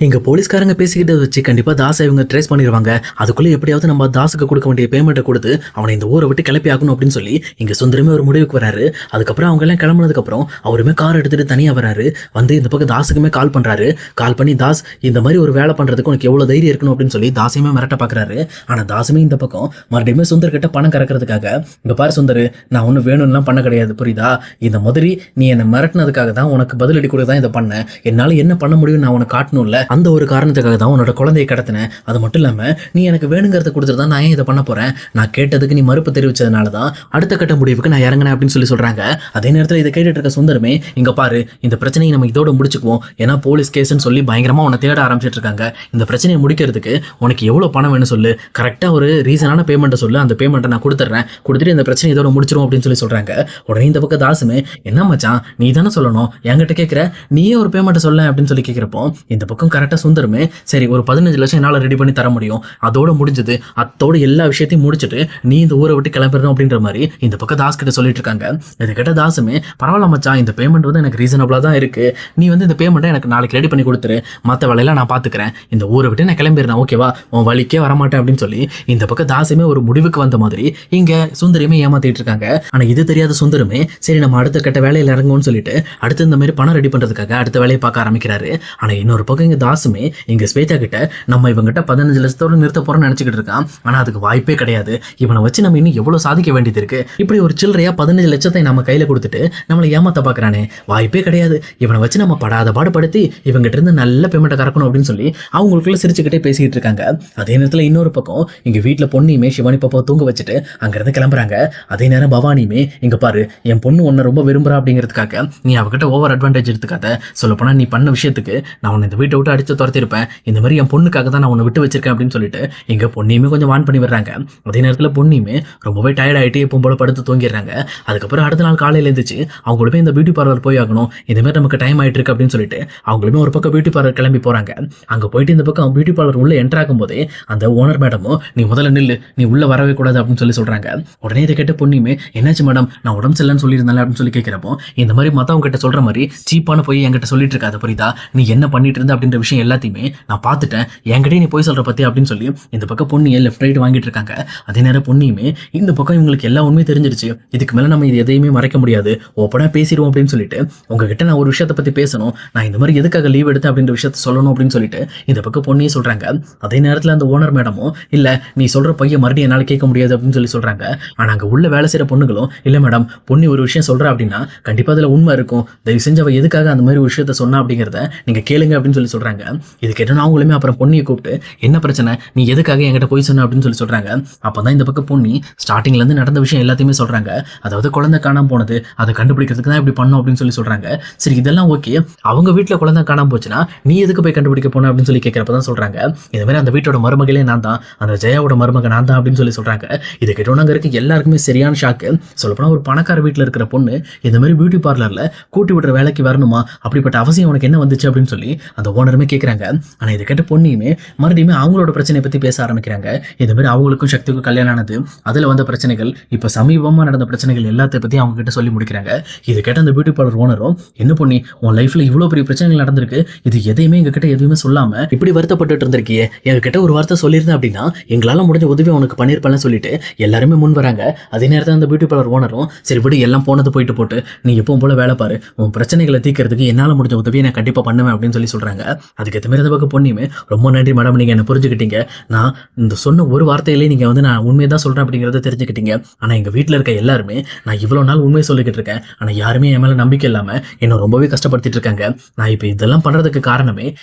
இங்க போலீஸ்காரங்க பேசிக்கிட்டதை வச்சு கண்டிப்பா தாஸ் இவங்க ட்ரேஸ் பண்ணிடுவாங்க. அதுக்குள்ள எப்படியாவது நம்ம தாஸுக்கு கொடுக்க வேண்டிய பேமெண்ட்டை கொடுத்து அவனை இந்த ஊரை விட்டு கிளப்பி ஆகணும் அப்படின்னு சொல்லி இங்க சுந்தரமே ஒரு முடிவுக்கு வராரு. அதுக்கப்புறம் அவங்க எல்லாம் கிளம்புனதுக்கு அப்புறம் அவருமே கார் எடுத்துட்டு தனியா வராரு. வந்து இந்த பக்கம் தாஸுக்குமே கால் பண்றாரு. கால் பண்ணி தாஸ் இந்த மாதிரி ஒரு வேலை பண்றதுக்கு உனக்கு எவ்வளவு தைரியம் இருக்கணும் அப்படின்னு சொல்லி தாசையுமே மிரட்ட பாக்குறாரு. ஆனா தாசுமே இந்த பக்கம் மறுபடியும் சுந்தர் கிட்ட பணம் கறக்கிறதுக்காக, இங்க பாரு சுந்தர், நான் ஒன்னும் வேணும்லாம் பண்ண கிடையாது, புரியுதா? இந்த மாதிரி நீ என்னை மிரட்டினதுக்காக தான், உனக்கு பதிலடி கூட தான் இதை பண்ணேன். என்னால என்ன பண்ண முடியும் நான் உனக்கு காட்டணும்ல, அந்த ஒரு காரணத்துக்காக தான் உன்னோட குழந்தையை கடத்தினேன். அது மட்டும் இல்லாம நீ எனக்கு வேணுங்கிறத கொடுத்துட்டு தான் நான் ஏன் இதை பண்ண போறேன். நான் கேட்டதுக்கு நீ மறுப்பு தெரிவிச்சதுனால தான் அடுத்த கட்ட முடிவுக்கு நான் இறங்கினேன் அப்படின்னு சொல்லி சொல்றாங்க. அதே நேரத்தில் இதை கேட்டுட்டு இருக்க சுந்தரமே, இங்க பாரு, இந்த பிரச்சனையை நம்ம இதோட முடிச்சுக்குவோம். ஏன்னா போலீஸ் கேஸ்ன்னு சொல்லி பயங்கரமா உன்னை தேட ஆரம்பிச்சிட்டு இருக்காங்க. இந்த பிரச்சனையை முடிக்கிறதுக்கு உனக்கு எவ்வளவு பணம் வேணும் சொல்லு, கரெக்டா ஒரு ரீசனான பேமெண்ட்டை சொல்லு, அந்த பேமெண்ட்டை நான் கொடுத்துட்றேன், கொடுத்துட்டு இந்த பிரச்சனை இதோட முடிச்சிரும் அப்படின்னு சொல்லி சொல்றாங்க. உடனே இந்த பக்கம் தாசுமே, என்ன மச்சான் நீ தானே சொல்லணும், என்கிட்ட கேட்கிற, நீயே ஒரு பேமெண்ட்டை சொல்ல அப்படின்னு சொல்லி கேட்கிறப்போ இந்த பக்கம் கரெக்டாக சுந்தரமே, சரி ஒரு 15 லட்சம் என்னால் ரெடி பண்ணி தர முடியும், அதோட முடிஞ்சது, அதோட எல்லா விஷயத்தையும் முடிச்சுட்டு நீ இந்த ஊரை விட்டு கிளம்பிடணும் அப்படின்ற மாதிரி இந்த பக்கம் தாஸ் கிட்ட சொல்லிட்டு இருக்காங்க. இது கிட்ட தாசுமே, பரவாயில்ல மச்சான், இந்த பேமெண்ட் வந்து எனக்கு ரீசனபிளா தான் இருக்கு, நீ வந்து இந்த பேமெண்ட்டை எனக்கு நாளைக்கு ரெடி பண்ணி கொடுத்துரு, மற்ற வேலையெல்லாம் நான் பார்த்துக்கிறேன், இந்த ஊரை விட்டு நான் கிளம்பிடுறேன், ஓகேவா, உன் வழிக்கே வரமாட்டேன் அப்படின்னு சொல்லி இந்த பக்கம் தாசுமே ஒரு முடிவுக்கு வந்த மாதிரி இங்க சுந்தரமே ஏமாத்திட்டு இருக்காங்க. ஆனா இது தெரியாத சுந்தரமே, சரி நம்ம அடுத்த கட்ட வேலையில் இறங்குவோம்னு சொல்லிட்டு அடுத்து இந்த மாதிரி பணம் ரெடி பண்றதுக்காக அடுத்த வேலையை பார்க்க ஆரம்பிக்கிறாரு. ஆனா இன்னொரு பக்கம் இங்க தாசுமே இங்க ஸ்வேதா கிட்ட, நம்ம இவங்கிட்ட 15 லட்சத்தோட நிறுத்த போறோம்னு நினைச்சுக்கிட்டு இருக்கான். ஆனா அதுக்கு வாய்ப்பே கிடையாது. இவனை வச்சு நம்ம இன்னும் எவ்வளவு சாதிக்க வேண்டியது இருக்கு. இப்படி ஒரு சில்லறையா 15 லட்சத்தை நம்ம கையில கொடுத்துட்டு நம்மளை ஏமாத்த பாக்குறானே, வாய்ப்பே கிடையாது. இவனை வச்சு நம்ம படாத பாடுபடுத்தி இவங்கிட்ட இருந்து நல்ல பேமெண்ட்டை கறக்கணும் அப்படின்னு சொல்லி அவங்களுக்குள்ள சிரிச்சுக்கிட்டே பேசிக்கிட்டு இருக்காங்க. அதே நேரத்தில் இன்னொரு பக்கம் இங்க வீட்டுல பொண்ணையுமே சிவானி பாப்பா தூங்க வச்சுட்டு அங்கிருந்து கிளம்புறாங்க. அதே நேரம் பவானியுமே, இங்க பாரு, என் பொண்ணு உன்னை ரொம்ப விரும்புறா அப்படிங்கிறதுக்காக நீ அவகிட்ட ஓவர் அட்வான்டேஜ் எடுத்துக்காத, சொல்லப்போனா நீ பண்ண விஷயத்துக்கு நான் உன்னை இந்த வீட்டை விட்டு அடிச்சு துரத்திருப்பேன், இந்த மாதிரி என் பொண்ணுக்காக தான் நான் உன்னை விட்டு வச்சிருக்கேன் அப்படின்னு சொல்லிட்டு எங்க பொண்ணையுமே கொஞ்சம் வான் பண்ணி வர்றாங்க. அதே நேரத்தில் பொண்ணையுமே ரொம்பவே டயர்ட் ஆகிட்டு எப்போ போல படுத்து தூங்கிடுறாங்க. அதுக்கப்புறம் அடுத்த நாள் காலையில் எழுந்திரிச்சு அவங்களுமே இந்த பியூட்டி பார்லர் போய் ஆகணும், இந்த மாதிரி நமக்கு டைம் ஆகிட்டு இருக்கு அப்படின்னு சொல்லிட்டு அவங்களுமே ஒரு பக்கம் பியூட்டி பார்லர் கிளம்பி போறாங்க. அங்கே போயிட்டு இந்த பக்கம் பியூட்டி பார்லர் உள்ள என்டர் ஆகும் போதே அந்த ஓனர் மேடமும், நீ முதல்ல நில்லு, நீ உள்ள வரவே கூடாது அப்படின்னு சொல்லி சொல்றாங்க. உடனே இதை கேட்ட பொண்ணுமே, என்னாச்சு மேடம், நான் உடம்பு சரியில்லைன்னு சொல்லியிருந்தேன் அப்படின்னு சொல்லி கேட்கிறப்போ, இந்த மாதிரி மற்றவங்க கிட்ட சொல்ற மாதிரி சீப்பான போய் என்கிட்ட சொல்லிட்டு இருக்காது, புரியுதா, நீ என்ன பண்ணிட்டு இருந்த அப்படின்ற விஷயம் எல்லாத்தையுமே நான் பார்த்துட்டேன், என்கிட்டயே நீ போய் சொல்ற பத்தி அப்படின்னு சொல்லி இந்த பக்கம் பொண்ணியை லெஃப்ட் ரைட் வாங்கிட்டு இருக்காங்க. அதே நேரம் பொண்ணியுமே, இந்த பக்கம் இவங்களுக்கு எல்லா உண்மையும் தெரிஞ்சிருச்சு, இதுக்கு மேல நம்ம இது எதையுமே மறைக்க முடியாது, ஓப்பனா பேசிடுவோம் அப்படின்னு சொல்லிட்டு, உங்ககிட்ட நான் ஒரு விஷயத்தை பத்தி பேசணும், நான் இந்த மாதிரி எதுக்காக லீவ் எடுத்தேன் அப்படின்ற விஷயத்த சொல்லணும் அப்படின்னு சொல்லிட்டு இந்த பக்கம் பொண்ணியை சொல்றாங்க. அதே நேரத்தில் அந்த ஓனர் மேடமும், இல்ல நீ சொல்ற பையன் மறுபடியும் என்னால் கேட்க முடியாது அப்படின்னு சொல்லி சொல்றாங்க. ஆனா அங்க உள்ள வேலை செய்யற பொண்ணுங்களும், இல்ல மேடம், பொண்ணு ஒரு விஷயம் சொல்றா அப்படின்னா கண்டிப்பா அதுல உண்மை இருக்கும், தயவு செஞ்சு அவ எதுக்காக அந்த மாதிரி ஒரு விஷயத்த சொன்னா அப்படிங்கிறத நீங்க கேளுங்க அப்படின்னு சொல்லி சொல்றாங்க. இது கேட்டோன்னா அவங்களுமே அப்புறம் பொண்ணியை கூப்பிட்டு, என்ன பிரச்சனை, நீ எதுக்காக என்கிட்ட போய் சொன்ன அப்படின்னு சொல்லி சொல்றாங்க. அப்பதான் இந்த பக்கம் பொண்ணி ஸ்டார்டிங்ல இருந்து நடந்த விஷயம் எல்லாத்தையுமே சொல்றாங்க. அதாவது குழந்தை காணாம போனது, அதை கண்டுபிடிக்கிறதுக்கு தான் இப்படி பண்ணோம் அப்படின்னு சொல்லி சொல்றாங்க. சரி இதெல்லாம் ஓகே, அவங்க வீட்டுல குழந்தை காணாம போச்சுன்னா நீ எதுக்கு போய் கண்டுபிடிக்க போன அப்படின்னு சொல்லி கேட்கறப்பதான் சொல்றாங்க, இந்த மாதிரி அந்த வீட்டோட மருமகளே நான் தான், அந்த ஜெயாவோட மருமக நான் தான் அப்படின்னு சொல்லி சொல்றாங்க. இதை கேட்டோன்னா அங்க இருக்க எல்லாருக்குமே சரியான ஷாக்கு. சொல்லப்போனா ஒரு பணக்கார வீட்டுல இருக்கிற பொண்ணு இந்த மாதிரி பியூட்டி பார்லர்ல கூட்டி விடுற வேலைக்கு வரணுமா, அப்படிப்பட்ட அவசியம் உனக்கு என்ன வந்துச்சு அப்படின்னு சொல்லி அந்த ஓனருமே கேட்கறாங்க. ஆனா இதை கேட்ட பொண்ணையுமே மறுபடியும் அவங்களோட பிரச்சனையை பத்தி பேச ஆரம்பிக்கிறாங்க. இந்த மாதிரி அவங்களுக்கும் சக்திக்கும் கல்யாணம் ஆனது, அதுல வந்த பிரச்சனைகள், இப்ப சமீபமா நடந்த பிரச்சனைகள் எல்லாத்தை பத்தி அவங்க கிட்ட சொல்லி முடிக்கிறாங்க. இது கேட்ட அந்த பியூட்டி பார்லர் ஓனரும், என்ன பொண்ணி, உன் லைஃப்ல இவ்வளவு பெரிய பிரச்சனைகள் நடந்திருக்கு, இது எதையுமே எங்க கிட்ட எதுவுமே சொல்லாம இப்படி வருத்தப்பட்டு இருந்திருக்கியே, எங்க கிட்ட ஒரு வார்த்தை சொல்லியிருந்தேன் அப்படின்னா எங்களால முடிஞ்ச உதவி உனக்கு பண்ணிருப்பேன்னு சொல்லிட்டு எல்லாருமே முன் வராங்க. அதே நேரத்தில் அந்த பியூட்டி பார்லர் ஓனரும், சரி விடு, எல்லாம் போனது போயிட்டு போட்டு, நீ எப்பவும் போல வேலை பாரு, உன் பிரச்சனைகளை தீர்க்கிறதுக்கு என்னால முடிஞ்ச உதவியை நான் கண்டிப்பா பண்ணுவேன் அப்படின்னு சொல்லி சொல்றாங்க. அதுக்கேற்ற மாதிரி அந்த பக்கம் பொண்ணுமே, ரொம்ப நன்றி மேடம், நீங்க என்ன புரிஞ்சுக்கிட்டீங்க, நான் இந்த சொன்ன ஒரு வார்த்தையிலே நீங்க வந்து நான் உண்மையை தான் சொல்றேன் அப்படிங்கிறத தெரிஞ்சுக்கிட்டீங்க. ஆனா எங்க வீட்டில் இருக்க எல்லாருமே நான் இவ்வளவு நாள் உண்மையை சொல்லிக்கிட்டு இருக்கேன், ஆனா யாருமே என் மேல நம்பிக்கை இல்லாம என்ன ரொம்பவே கஷ்டப்படுத்திட்டு இருக்காங்க. நான் இப்போ இதெல்லாம் பண்றதுக்கு காரணமே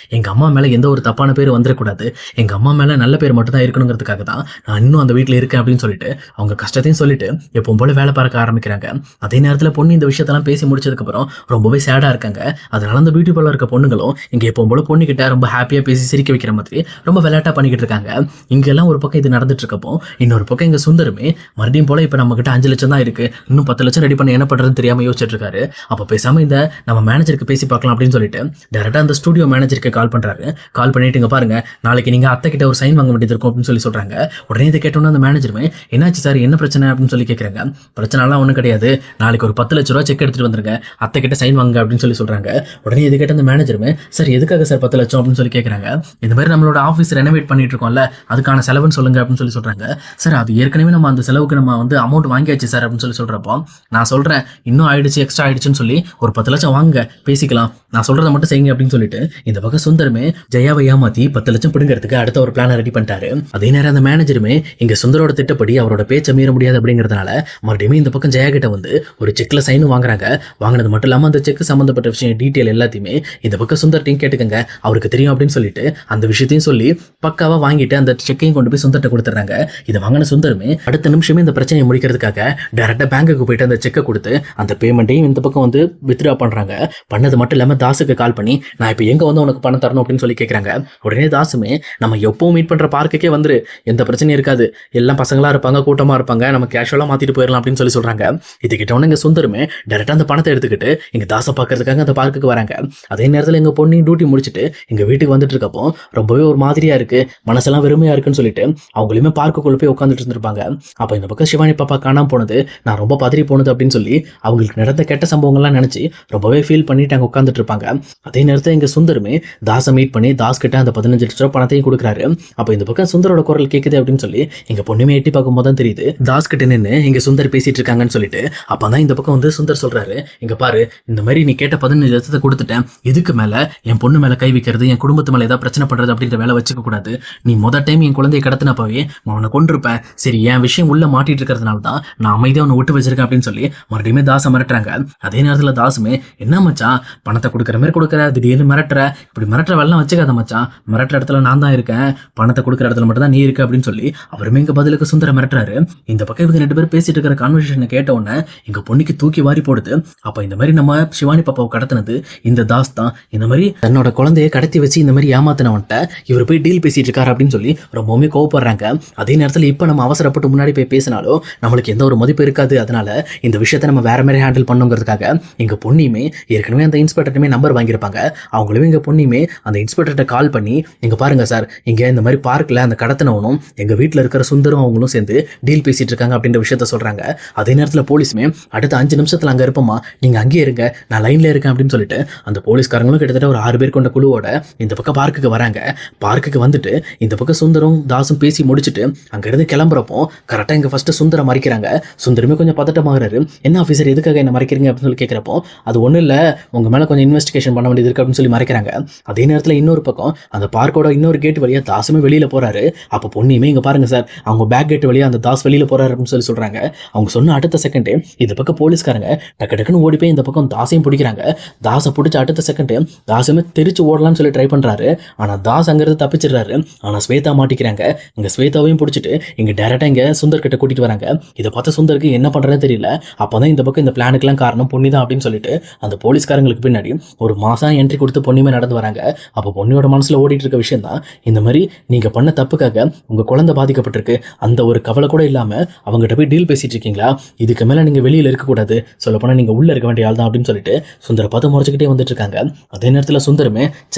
எங்க அம்மா மேல எந்த ஒரு தப்பான பேர் வந்துடக்கூடாது, எங்க அம்மா மேல நல்ல பேர் மட்டும் தான் இருக்கணுங்கிறதுக்காக தான் நான் இன்னும் அந்த வீட்டில் இருக்கேன் அப்படின்னு சொல்லிட்டு அவங்க கஷ்டத்தையும் சொல்லிட்டு எப்பவும் போல வேலை பார்க்க ஆரம்பிக்கிறாங்க. அதே நேரத்தில் பொண்ணு இந்த விஷயத்தெல்லாம் பேசி முடிச்சதுக்கு அப்புறம் ரொம்பவே சேடா இருக்காங்க. அதனால அந்த பியூட்டி பார்லர் இருக்க பொண்ணுங்களும் இங்க எப்பவும் போல பொண்ணு கிட்ட ரொம்ப ஹாப்பியா பேசி சிரிக்க வைக்கிற மாதிரி ரொம்ப விளையாட்டா பண்ணிக்கிட்டு இருக்காங்க. இங்க எல்லாம் ஒரு பக்கம் இது நடந்துட்டு இருக்கப்போ இன்னொரு பக்கம் இங்க சுந்தரமே மறுபடியும் போல இப்ப நம்ம கிட்ட 5 லட்சம் தான் இருக்கு, இன்னும் 10 லட்சம் ரெடி பண்ண என்ன பண்றதுன்னு தெரியாம யோசிச்சுட்டு இருக்காரு. அப்ப பேசாம இந்த நம்ம மேனேஜருக்கு பேசி பார்க்கலாம் அப்படின்னு சொல்லிட்டு டைரக்டா அந்த ஸ்டுடியோ மேனேஜருக்கு கால் பண்றாரு. கால் பண்ணிட்டு, இங்க பாருங்க, நாளைக்கு நீங்க அத்தை கிட்ட ஒரு சைன் வாங்க வேண்டியது இருக்கும் அப்படின்னு சொல்லி சொல்றாங்க. உடனே இதை கேட்டோன்னா அந்த மேனேஜருமே, என்னாச்சு சார், என்ன பிரச்சனை அப்படின்னு சொல்லி கேட்கறாங்க. பிரச்சனைலாம் ஒன்றும் கிடையாது, நாளைக்கு ஒரு 10 லட்ச ரூபா செக் எடுத்துட்டு வந்துருங்க, அத்தை கிட்ட சைன் வாங்க அப்படின்னு சொல்லி சொல்றாங்க. உடனே இது கேட்ட அந்த மேனேஜருமே, சார் எதுக்காக சார் 10 லட்சம் அப்படின்னு சொல்லி கேட்குறாங்க. இந்த மாதிரி நம்மளோட ஆஃபீஸ் ரெனோவேட் பண்ணிட்டு இருக்கோம்ல, அதுக்கான செலவுன்னு சொல்லுங்க அப்படின்னு சொல்லி சொல்றாங்க. சார் அது ஏற்கனவே நம்ம அந்த செலவுக்கு நம்ம வந்து அமௌண்ட் வாங்கியாச்சு சார் அப்படின்னு சொல்லி சொல்றப்போ, நான் சொல்றேன் இன்னும் ஆயிடுச்சு எக்ஸ்ட்ரா ஆயிடுச்சுன்னு சொல்லி ஒரு 10 லட்சம் வாங்குங்க பேசிக்கலாம், நான் சொல்றதை மட்டும் செய்யுங்க அப்படின்னு சொல்லிட்டு இந்த பக்கம் சுந்தரமே ஜெயாவை ஏமாத்தி 10 லட்சம் பிடுங்கிறதுக்கு அடுத்த ஒரு பிளானை ரெடி பண்ணிட்டாரு. அதே நேரம் அந்த மேனேஜருமே இங்க சுந்தரோட திட்டப்படி அவரோட பேச்சை மீற முடியாது அப்படிங்கிறதுனால மறுபடியும் இந்த பக்கம் ஜெயா கிட்ட வந்து ஒரு செக்ல சைனும் வாங்குறாங்க. வாங்கினது மட்டும் இல்லாம அந்த செக் சம்பந்தப்பட்ட விஷயம் டீட்டெயில் எல்லாத்தையுமே இந்த பக்கம் சுந்தர்ட்டையும் கேட்டுக்கங்க, அவருக்கு தெரியும் அப்படின்னு சொல்லிட்டு அந்த விஷயத்தையும் சொல்லி பக்காவா வாங்கிட்டு அந்த செக்கையும் கொண்டு போய் சுந்தர்ட்ட கொடுத்துறாங்க. இதை வாங்கின சுந்தரமே அடுத்த நிமிஷமே இந்த பிரச்சனையை முடிக்கிறதுக்காக டைரக்டா பேங்குக்கு போயிட்டு அந்த செக்கை கொடுத்து அந்த பேமெண்ட்டையும் இந்த பக்கம் வந்து வித்ட்ரா பண்றாங்க. பண்ணது மட்டும் இல்லாம தாஸுக்கு கால் பண்ணி நான் இப்போ எங்க வந்து உனக்கு பணம் தரணும் அப்படின்னு சொல்லி கேட்கறாங்க. உடனே தாஸுமே நம்ம எப்பவும் மீட் பண்ற பார்க்குக்கே வந்துரு, எந்த பிரச்சனையும் இருக்காது, எல்லாம் பசங்களா இருப்பாங்க, கூட்டமா இருப்பாங்க, நம்ம கேஷுவலா மாத்திட்டு போயிடலாம் அப்படின்னு சொல்லி சொல்றாங்க. இது கிட்ட இங்க சுந்தரமே டைரக்டா அந்த பணத்தை எடுத்துக்கிட்டு இங்க தாசை பார்க்கறதுக்காக அந்த பார்க்குக்கு வராங்க. அதே நேரத்தில் எங்க பொண்ணு டியூட்டி முடிச்சுட்டு எங்க வீட்டுக்கு வந்துட்டு இருக்கப்போ ரொம்பவே ஒரு மாதிரியா இருக்கு, மனசெல்லாம் வெறுமையா இருக்குன்னு சொல்லிட்டு அவங்களுமே பார்க்குக்குள்ள போய் உட்காந்துட்டு இருந்திருப்பாங்க. அப்ப இந்த பக்கம் சிவானி பாப்பா காணாம போனது, நான் ரொம்ப பதறி போனது அப்படின்னு சொல்லி அவங்களுக்கு நடந்த கெட்ட சம்பவங்கள்லாம் நினைச்சு ரொம்பவே ஃபீல் பண்ணிட்டு அங்க உட்காந்துட்டு இருப்பாங்க. அதே நேரத்தில் எங்க சுந்தரமே தாஸை மீட் பண்ணி தாஸ் கிட்ட அந்த 15 லட்ச ரூபாய் பணத்தையும் கொடுக்குறாரு. அப்ப இந்த பக்கம் சுந்தரோட குரல் கேட்குது அப்படின்னு சொல்லி எங்க பொண்ணுமே எட்டி பார்க்கும் போது தான் தெரியுது தாஸ் கிட்ட நின்று இங்க சுந்தர் பேசிட்டு இருக்காங்கன்னு சொல்லிட்டு. அப்பதான் இந்த பக்கம் வந்து சுந்தர் சொல்றாரு, இங்க பாரு இந்த மாதிரி நீ கேட்ட 15 லட்சத்தை கொடுத்துட்டேன், இதுக்கு மேல என் பொண்ணு மேல கை வைக்கிறது, என் குடும்பத்து மேல ஏதாவது பிரச்சனை பண்றது அப்படின்ற வேலை வச்சுக்க கூடாது. நீ டடைம் என் குழந்தைய கடத்தினப்பவே அவனை கொண்டிருப்பேன், சரி என் விஷயம் உள்ள மாட்டிட்டு இருக்கிறதுனால தான் நான் அமைதியா அவனை விட்டு வச்சிருக்கேன் அப்படின்னு சொல்லி மறுபடியுமே தாசை மிரட்டுறாங்க. அதே நேரத்துல தாசுமே என்ன மச்சான் பணத்தை கொடுக்குற மாதிரி கொடுக்குற, திடீர்னு மிரட்டுற, இப்படி மிரட்டுற வேலை வச்சுக்காத மச்சான், மிரட்டுற இடத்துல நான் தான் இருக்கேன், பணத்தை கொடுக்குற இடத்துல மட்டும் தான் நீ இருக்க அப்படின்னு சொல்லி அவருமே இங்க பதிலுக்கு சுந்தர மிரட்டுறாரு. இந்த பக்கம் இவங்க 2 பேரும் பேசிட்டு இருக்கிற கான்வர்சேஷனை கேட்ட உடனே எங்க பொண்ணுக்கு தூக்கி வாரி போடுது. அப்ப இந்த மாதிரி நம்ம சிவானி பாப்பாவை கடத்தினது இந்த தாஸ் தான், இந்த மாதிரி தன்னோட குழந்தைய கடத்தி வச்சு இந்த மாதிரி ஏமாத்தினவன்ட்ட இவர் போய் டீல் பேசிட்டு இருக்காரு அப்படின்னு சொல்லி ரொம்பவுமே கோவப்படுறாங்க. அதே நேரத்தில் இப்ப நம்ம அவசரப்பட்டு முன்னாடி போய் பேசினாலும் நம்மளுக்கு எந்த ஒரு மதிப்பு இருக்காது, அதனால இந்த விஷயத்தை நம்ம வேற மாதிரி ஹேண்டில் பண்ணுங்கிறதுக்காக எங்க பொண்ணியுமே ஏற்கனவே அந்த இன்ஸ்பெக்டருமே நம்பர் வாங்கியிருப்பாங்க. அவங்களுமே எங்க பொண்ணியுமே அந்த இன்ஸ்பெக்டர்கிட்ட கால் பண்ணி இங்க பாருங்க சார், இங்க இந்த மாதிரி பார்க்ல அந்த கடத்தினவனும் எங்க வீட்டில் இருக்கிற சுந்தரம் அவங்களும் சேர்ந்து டீல் பேசிட்டு இருக்காங்க அப்படின்ற விஷயத்த சொல்றாங்க. அதே நேரத்தில் போலீஸுமே அடுத்த 5 நிமிஷத்துல அங்க இருப்போமா, நீங்க அங்கேயே இருங்க, நான் லைன்ல இருக்கேன் அப்படின்னு சொல்லிட்டு அந்த போலீஸ்காரங்களும் கிட்டத்தட்ட ஒரு 6 பேர் கொண்ட குழுவோட இந்த பக்கம் பார்க்குக்கு வராங்க. பார்க்குக்கு வந்துட்டு இந்த பக்கம் சுந்தரம் தாசும் பேசி முடிச்சுட்டு அங்க இருந்து கிளம்புறப்போ கரெக்டா இங்க ஃபர்ஸ்ட் சுந்தரம் மறைக்கிறாங்க. சுந்தரமே கொஞ்சம் பதட்டமாகறாரு, என்ன ஆஃபீஸர் எதுக்காக என்ன மறைக்கிறீங்க அப்படின்னு சொல்லி கேட்கிறப்போ அது ஒன்றும் இல்லை, உங்க மேல கொஞ்சம் இன்வெஸ்டிகேஷன் பண்ண வேண்டியது இருக்கு அப்படின்னு சொல்லி மறைக்கிறாங்க. அதே நேரத்தில் இன்னொரு பக்கம் அந்த பார்க்கோட இன்னொரு கேட் வழியா தாசுமே வெளியில போறாரு. அப்போ பொண்ணியுமே இங்க பாருங்க சார், அவங்க பேக் கேட் வழியா அந்த தாஸ் வெளியில போறாரு அப்படின்னு சொல்லி சொல்றாங்க. அவங்க சொன்ன அடுத்த செகண்டே இந்த பக்கம் போலீஸ்காரங்க டக்கு டக்குன்னு ஓடி போய் இந்த பக்கம் தாசையும் பிடிக்கிறாங்க. தாஸை பிடிச்ச அடுத்த செகண்டே தாசுமே தெரிச்சு ஓடலாம்னு சொல்லி ட்ரை பண்றாரு. ஆனா தாஸ் அங்கிருந்து தப்பிச்சிடுறாரு. ஆனா ஸ்வேதா மாட்டிக்கிறாங்க. இங்க ஸ்வேதாவையும் பிடிச்சிட்டு இங்க டைரக்டா இங்க சுந்தர் கிட்ட கூட்டிட்டு வராங்க. இதை பார்த்த சுந்தருக்கு என்ன பண்றதுன்னு தெரியல. அப்பதான் இந்த பக்கம் இந்த பிளானுக்குலாம் காரணம் பொன்னிதான் அப்படின்னு சொல்லிட்டு அந்த போலீஸ்காரங்களுக்கு பின்னாடி ஒரு மாசம் என்ட்ரி கொடுத்து பொண்ணுமே நடந்து வராங்க. அப்போ பொண்ணியோட மனசுல ஓடிட்டு இருக்க விஷயம் தான் இந்த மாதிரி நீங்க பண்ண தப்புக்காக உங்க குழந்தை பாதிக்கப்பட்டிருக்கு, அந்த ஒரு கவலை கூட இல்லாம அவங்ககிட்ட போய் டீல் பேசிட்டு இருக்கீங்களா, இதுக்கு மேல நீங்க வெளியில இருக்கக்கூடாது, சொல்ல போனா நீங்க உள்ள இருக்க வேண்டிய ஆள் தான் அப்படின்னு சொல்லிட்டு சுந்தர பார்த்து முறைச்சிக்கிட்டே வந்துட்டு இருக்காங்க. அதே நேரத்துல சுந்தரமே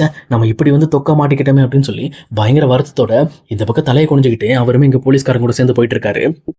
நம்ம இப்படி வந்து தொக்க மாட்டிக்கிட்டோமே அப்படின்னு சொல்லி பயங்கர வருத்தத்தோட இந்த பக்கம் தலையை குனிஞ்சுக்கிட்டே அவருமே இங்க போலீஸ்காரங்க கூட சேர்ந்து போயிட்டு இருக்காரு.